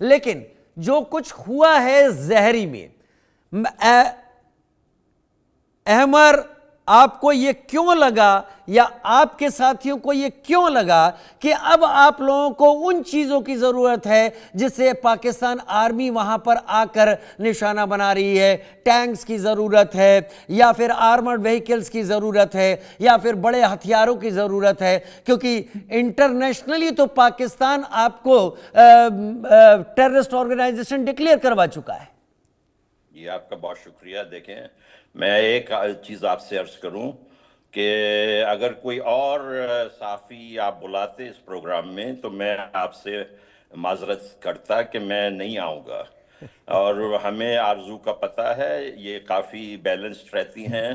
لیکن جو کچھ ہوا ہے زہری میں، احمر آپ کو یہ کیوں لگا یا آپ کے ساتھیوں کو یہ کیوں لگا کہ اب آپ لوگوں کو ان چیزوں کی ضرورت ہے جس سے پاکستان آرمی وہاں پر آ کر نشانہ بنا رہی ہے؟ ٹینکس کی ضرورت ہے یا پھر آرمرڈ وہیکلز کی ضرورت ہے یا پھر بڑے ہتھیاروں کی ضرورت ہے؟ کیونکہ انٹرنیشنلی تو پاکستان آپ کو ٹیررسٹ آرگنائزیشن ڈکلیئر کروا چکا ہے۔ یہ آپ کا بہت شکریہ۔ دیکھیں، میں ایک چیز آپ سے عرض کروں کہ اگر کوئی اور صحافی آپ بلاتے اس پروگرام میں تو میں آپ سے معذرت کرتا کہ میں نہیں آؤں گا، اور ہمیں آرزو کا پتہ ہے، یہ کافی بیلنسڈ رہتی ہیں،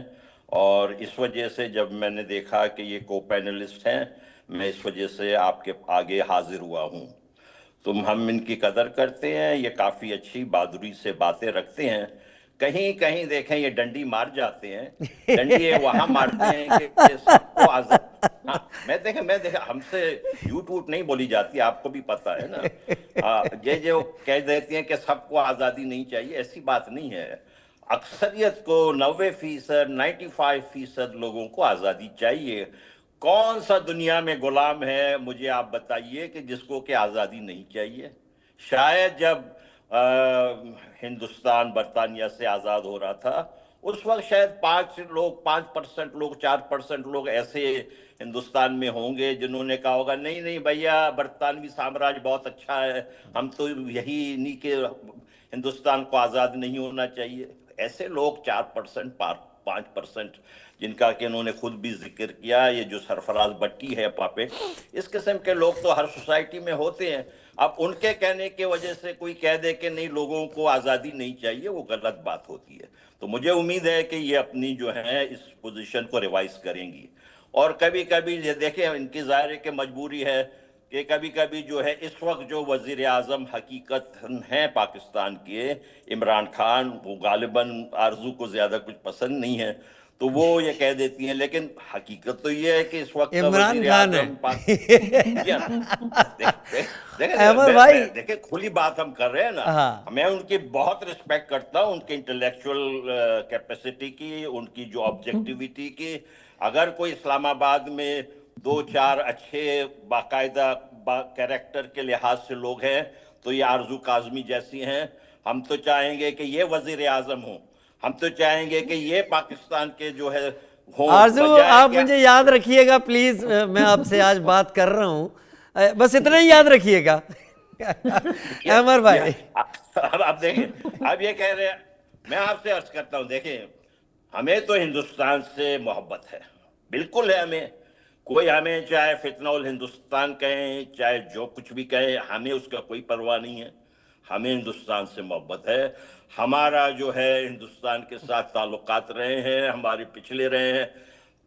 اور اس وجہ سے جب میں نے دیکھا کہ یہ کو پینلسٹ ہیں، میں اس وجہ سے آپ کے آگے حاضر ہوا ہوں۔ ہم ان کی قدر کرتے ہیں، یہ کافی اچھی بہادری سے باتیں رکھتے ہیں۔ کہیں کہیں دیکھیں یہ ڈنڈی مار جاتے ہیں، ڈنڈی یہ وہاں مارتے ہیں کہ سب کو آزاد، ہاں میں دیکھیں ہم سے جھوٹ ووٹ نہیں بولی جاتی، آپ کو بھی پتہ ہے نا۔ یہ جو کہہ دیتی ہیں کہ سب کو آزادی نہیں چاہیے، ایسی بات نہیں ہے۔ اکثریت کو 90%، 95% لوگوں کو آزادی چاہیے۔ کون سا دنیا میں غلام ہے مجھے آپ بتائیے کہ جس کو کہ آزادی نہیں چاہیے؟ شاید جب ہندوستان برطانیہ سے آزاد ہو رہا تھا اس وقت شاید 5% لوگ 4% لوگ ایسے ہندوستان میں ہوں گے جنہوں نے کہا ہوگا نہیں نہیں بھیا برطانوی سامراج بہت اچھا ہے، ہم تو یہی نہیں کہ ہندوستان کو آزاد نہیں ہونا چاہیے۔ ایسے لوگ 4%، 5%، جن کا کہ انہوں نے خود بھی ذکر کیا، یہ جو سرفراز بٹی ہے پاپے، اس قسم کے لوگ تو ہر سوسائٹی میں ہوتے ہیں۔ اب ان کے کہنے کی وجہ سے کوئی کہہ دے کہ نہیں لوگوں کو آزادی نہیں چاہیے، وہ غلط بات ہوتی ہے۔ تو مجھے امید ہے کہ یہ اپنی جو ہے اس پوزیشن کو ریوائز کریں گی، اور کبھی کبھی یہ دیکھیں ان کی ظاہر ہے کہ مجبوری ہے کہ کبھی کبھی جو ہے اس وقت جو وزیر اعظم حقیقت ہیں پاکستان کے، عمران خان، وہ غالباً آرزو کو زیادہ کچھ پسند نہیں ہے تو وہ یہ کہہ دیتی ہیں، لیکن حقیقت تو یہ ہے کہ اس وقت عمران وزیر خان اعظم احمد بھائی، دیکھیں کھلی بات ہم کر رہے ہیں نا، میں ان کی بہت رسپیکٹ کرتا ہوں، ان کی انٹلیکچول کیپیسٹی کی، ان کی جو آبجیکٹیویٹی کی۔ اگر کوئی اسلام آباد میں 2-4 اچھے باقاعدہ کیریکٹر کے لحاظ سے لوگ ہیں تو یہ آرزو کاظمی جیسی ہیں۔ ہم تو چاہیں گے کہ یہ وزیر اعظم ہوں، ہم تو چاہیں گے کہ یہ پاکستان کے جو ہے ہوں۔ آرزو آپ مجھے یاد رکھیے گا پلیز، میں آپ سے آج بات کر رہا ہوں، بس اتنا ہی یاد رکھیے گا احمد بھائی۔ اب دیکھیں، اب یہ کہہ رہے ہیں، میں آپ سے عرض کرتا ہوں، دیکھیں ہمیں تو ہندوستان سے محبت ہے، بالکل ہے ہمیں، کوئی ہمیں چاہے فتنہ الہندوستان کہیں چاہے جو کچھ بھی کہے، ہمیں اس کا کوئی پرواہ نہیں ہے، ہمیں ہندوستان سے محبت ہے۔ ہمارا جو ہے ہندوستان کے ساتھ تعلقات رہے ہیں، ہمارے پچھلے رہے ہیں۔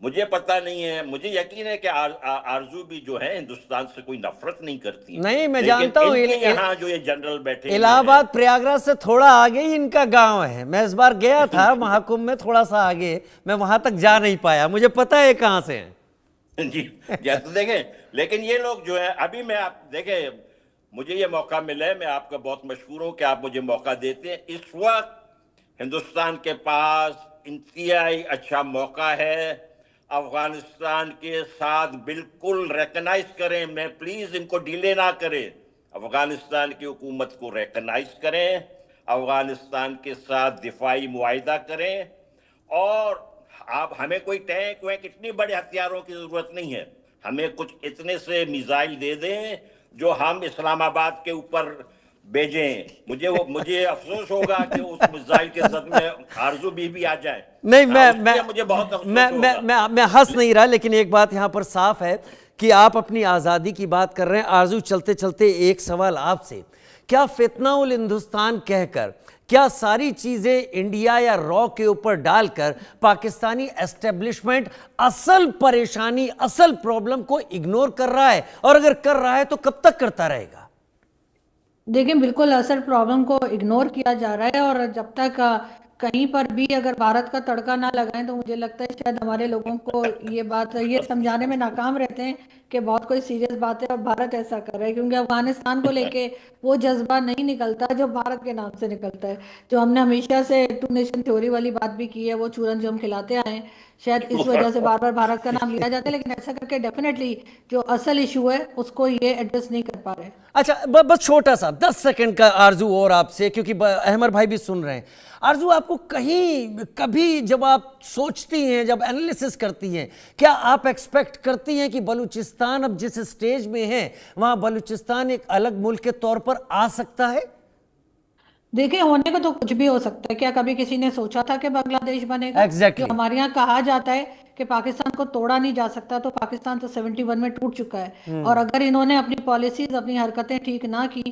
مجھے پتہ نہیں ہے، مجھے یقین ہے کہ آرزو بھی جو ہے ہندوستان سے کوئی نفرت نہیں کرتی، نہیں میں لیکن جانتا ہوں ان کے یہاں جو یہ جنرل بیٹھے ہوئے الہ ہیں، آباد پریاگراج سے تھوڑا آگے ہی ان کا گاؤں ہے، میں اس بار گیا تھا محکم میں تھوڑا سا آگے، میں وہاں تک جا نہیں پایا، مجھے پتہ ہے کہاں سے ہیں۔ جی تو دیکھیں، لیکن یہ لوگ جو ہے ابھی میں آپ دیکھیں مجھے یہ موقع ملا ہے، میں آپ کا بہت مشکور ہوں کہ آپ مجھے موقع دیتے ہیں۔ اس وقت ہندوستان کے پاس انتہائی اچھا موقع ہے، افغانستان کے ساتھ بالکل ریکنائز کریں، میں پلیز ان کو ڈیلے نہ کریں، افغانستان کی حکومت کو ریکنائز کریں، افغانستان کے ساتھ دفاعی معاہدہ کریں، اور آپ ہمیں کوئی ٹینک وینک اتنی بڑے ہتھیاروں کی ضرورت نہیں ہے، ہمیں کچھ اتنے سے میزائل دے دیں جو ہم اسلام آباد کے اوپر بھیجیں۔ مجھے افسوس ہوگا کہ اس میزائل کے زد میں آرزو بھی آ جائیں، نہیں مجھے بہت افسوس ہوگا۔ میں ہنس نہیں رہا، لیکن ایک بات یہاں پر صاف ہے کہ آپ اپنی آزادی کی بات کر رہے ہیں۔ آرزو چلتے چلتے ایک سوال آپ سے، کیا فتنہ الہندوستان کہہ کر، کیا ساری چیزیں انڈیا یا را کے اوپر ڈال کر پاکستانی اسٹیبلشمنٹ اصل پریشانی، اصل پرابلم کو اگنور کر رہا ہے؟ اور اگر کر رہا ہے تو کب تک کرتا رہے گا؟ دیکھیں بالکل اصل پرابلم کو اگنور کیا جا رہا ہے، اور جب تک کہیں پر بھی اگر بھارت کا تڑکا نہ لگائیں تو مجھے لگتا ہے شاید ہمارے لوگوں کو یہ سمجھانے میں ناکام رہتے ہیں کہ بہت کوئی سیریس بات ہے اور بھارت ایسا کر رہا ہے، کیونکہ افغانستان کو لے کے وہ جذبہ نہیں نکلتا جو بھارت کے نام سے نکلتا ہے، جو ہم نے ہمیشہ سے ٹو نیشن تھیوری والی بات بھی کی ہے، وہ چورن جو ہم کھلاتے آئے ہیں، شاید اس وجہ سے بار بار بھارت کا نام لیا جاتا ہے، لیکن ایسا کر کے ڈیفینیٹلی جو اصل ایشو ہے اس کو یہ ایڈریس نہیں کر پا رہے۔ اچھا بس چھوٹا سا 10 سیکنڈ کا آرزو اور آپ سے، کیونکہ احمر بھائی بھی سن رہے ہیں۔ آرزو، آپ کو کبھی جب آپ سوچتی ہیں، جب انالیسس کرتی ہیں، کیا آپ ایکسپیکٹ کرتی ہیں کہ بلوچستان اب جس سٹیج میں ہے وہاں بلوچستان ایک الگ ملک کے طور پر آ سکتا ہے؟ دیکھیں، ہونے کو تو کچھ بھی ہو سکتا ہے۔ کیا کبھی کسی نے سوچا تھا کہ بنگلہ دیش بنے گا؟ جو ایگزیکٹلی۔ ہمارے یہاں کہا جاتا ہے کہ پاکستان کو توڑا نہیں جا سکتا، تو پاکستان تو 71 میں ٹوٹ چکا ہے، اور اگر انہوں نے اپنی پالیسیز، اپنی حرکتیں ٹھیک نہ کی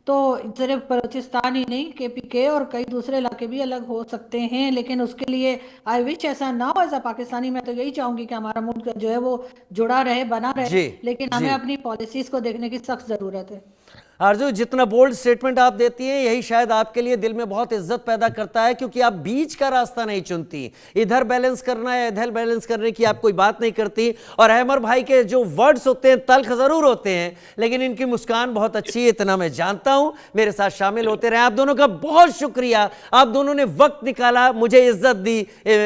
تو صرف بلوچستان ہی نہیں، KPK اور کئی دوسرے علاقے بھی الگ ہو سکتے ہیں۔ لیکن اس کے لیے آئی وش ایسا نہ ہو۔ ایسا پاکستانی میں تو یہی چاہوں گی کہ ہمارا ملک جو ہے وہ جڑا رہے، بنا رہے، جی لیکن ہمیں اپنی پالیسیز کو دیکھنے کی سخت ضرورت ہے۔ آرزو، جتنا بولڈ سٹیٹمنٹ آپ دیتی ہیں یہی شاید آپ کے لیے دل میں بہت عزت پیدا کرتا ہے، کیونکہ آپ بیچ کا راستہ نہیں چنتی، ادھر بیلنس کرنا ہے ادھر بیلنس کرنے کی آپ کوئی بات نہیں کرتی۔ اور احمر بھائی کے جو ورڈز ہوتے ہیں تلخ ضرور ہوتے ہیں، لیکن ان کی مسکان بہت اچھی ہے، اتنا میں جانتا ہوں۔ میرے ساتھ شامل ہوتے رہے، آپ دونوں کا بہت شکریہ، آپ دونوں نے وقت نکالا، مجھے عزت دی۔